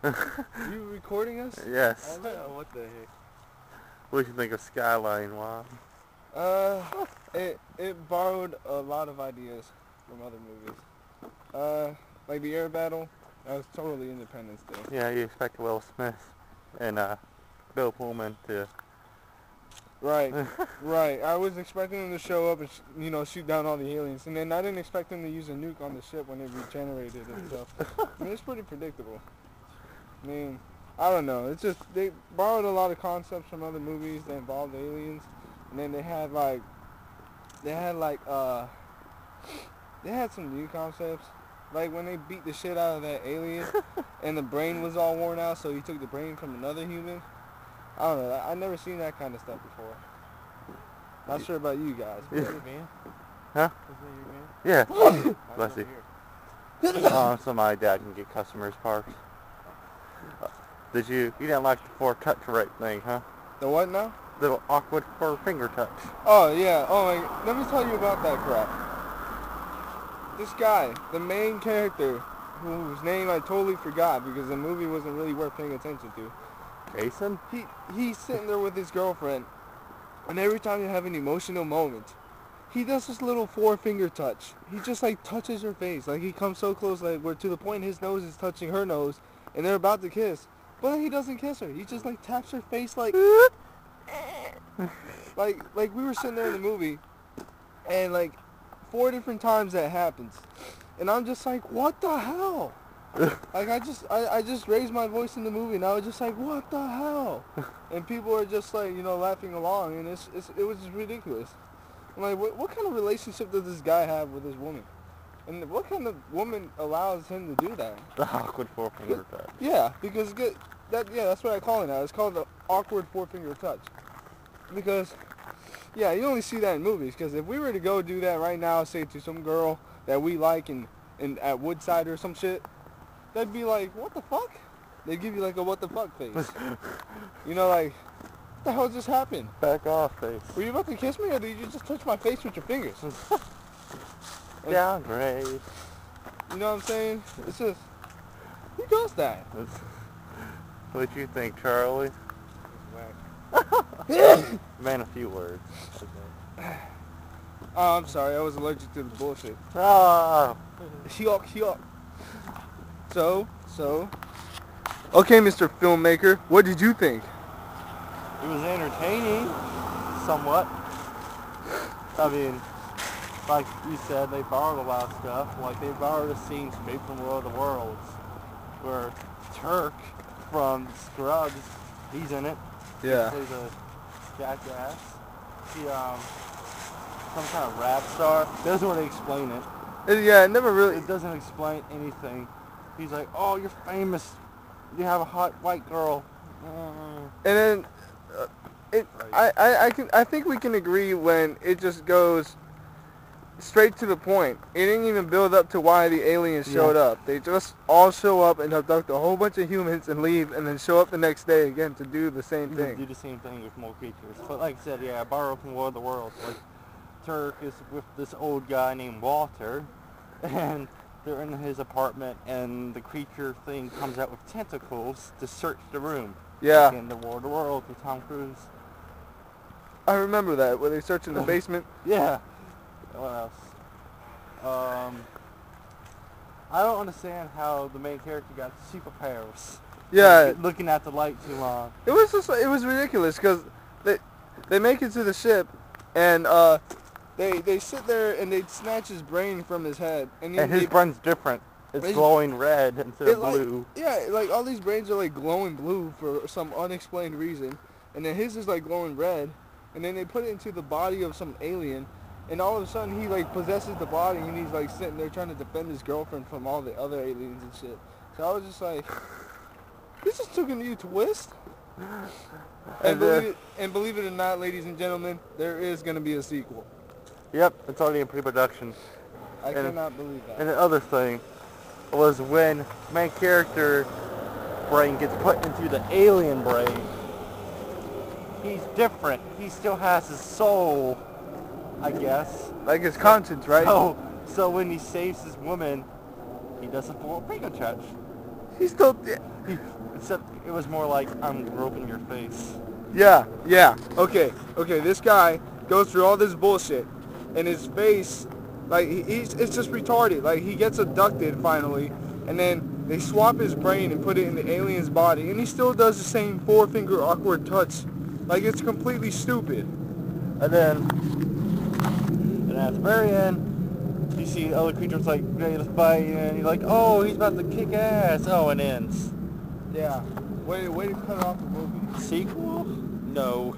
You recording us? Yes. Oh, what the heck? What do you think of Skyline, Juan? It borrowed a lot of ideas from other movies. Like the air battle, that was totally Independence Day. Yeah, you expect Will Smith and Bill Pullman to... Right, right. I was expecting them to show up and, shoot down all the aliens. And then I didn't expect them to use a nuke on the ship when it regenerated itself. I mean, it's pretty predictable. I mean, I don't know. It's just, they borrowed a lot of concepts from other movies that involved aliens. And then they had some new concepts. Like when they beat the shit out of that alien and the brain was all worn out, so he took the brain from another human. I don't know. I've never seen that kind of stuff before. Not sure about you guys. Yeah. Is that your van? Huh? Is that your van? Yeah. Bless you. So my dad can get customers parked. You didn't like the touch rate thing, huh? The what now? The awkward finger touch. Oh, yeah. Oh, my. Let me tell you about that crap. This guy, the main character, whose name I totally forgot because the movie wasn't really worth paying attention to. Jason? He's sitting there with his girlfriend, and every time they have an emotional moment, he does this little four-finger touch. He just, like, touches her face. Like, he comes so close, like, where to the point his nose is touching her nose, and they're about to kiss. But he doesn't kiss her. He just, like, taps her face, like... like we were sitting there in the movie, and, like, 4 different times that happens. And I'm just like, what the hell? Like, I just raised my voice in the movie, and I was just like, what the hell? And people are just, like, laughing along, and it was just ridiculous. I'm like, what kind of relationship does this guy have with his woman? And what kind of woman allows him to do that? The awkward four-finger touch. Yeah, because that's what I call it now. It's called the awkward four-finger touch. Because, yeah, you only see that in movies. Because if we were to go do that right now, say to some girl that we like in at Woodside or some shit, they'd be like, what the fuck? They'd give you like a what the fuck face. Like, what the hell just happened? Back off face. Were you about to kiss me, or did you just touch my face with your fingers? Downgrade. You know what I'm saying? It's just, who does that? What you think, Charlie? Man, a few words. Oh, I'm sorry. I was allergic to the bullshit. Oh. Yuck. So. Okay, Mr. Filmmaker, what did you think? It was entertaining, somewhat. I mean, like you said, they borrowed a lot of stuff. Like, they borrowed a scene straight from War of the Worlds, where Turk from Scrubs, he's in it. Yeah. He plays a jackass. He, some kind of rap star. Doesn't really explain it. Yeah, it never really... It doesn't explain anything. He's like, oh, you're famous. You have a hot white girl. And then, I think we can agree when it just goes straight to the point. It didn't even build up to why the aliens showed up. They just all show up and abduct a whole bunch of humans and leave, and then show up the next day again to do the same thing. Do the same thing with more creatures. But like I said, yeah, I borrowed from War of the Worlds. Like, Turk is with this old guy named Walter, and they're in his apartment, and the creature thing comes out with tentacles to search the room. Yeah. Like in the War of the Worlds with Tom Cruise. I remember that, where they search in the basement. Yeah. What else? I don't understand how the main character got superpowers. Yeah. Like, looking at the light too long. It was ridiculous, because they make it to the ship, and they sit there and they snatch his brain from his head. And his brain's different. It's glowing red instead of blue. Like all these brains are like glowing blue for some unexplained reason. And then his is like glowing red. And then they put it into the body of some alien. And all of a sudden he like possesses the body, and he's like sitting there trying to defend his girlfriend from all the other aliens and shit. So I was just like, this just took a new twist. And believe it or not, ladies and gentlemen, there is going to be a sequel. Yep, it's already in pre-production. I cannot believe that. And the other thing was when main character brain gets put into the alien brain, he's different. He still has his soul, I guess. Like his conscience, right? So when he saves his woman, he does a full finger touch. He's still... Except it was more like, I'm groping your face. Yeah. Okay, this guy goes through all this bullshit, and his face, like, it's just retarded. Like, he gets abducted finally, and then they swap his brain and put it in the alien's body, and he still does the same four-finger awkward touch. Like, it's completely stupid. And then at the very end, you see other creatures like ready to fight, and you're like, oh, he's about to kick ass. Oh, and ends. Yeah. Way to cut off the movie. Sequel? No.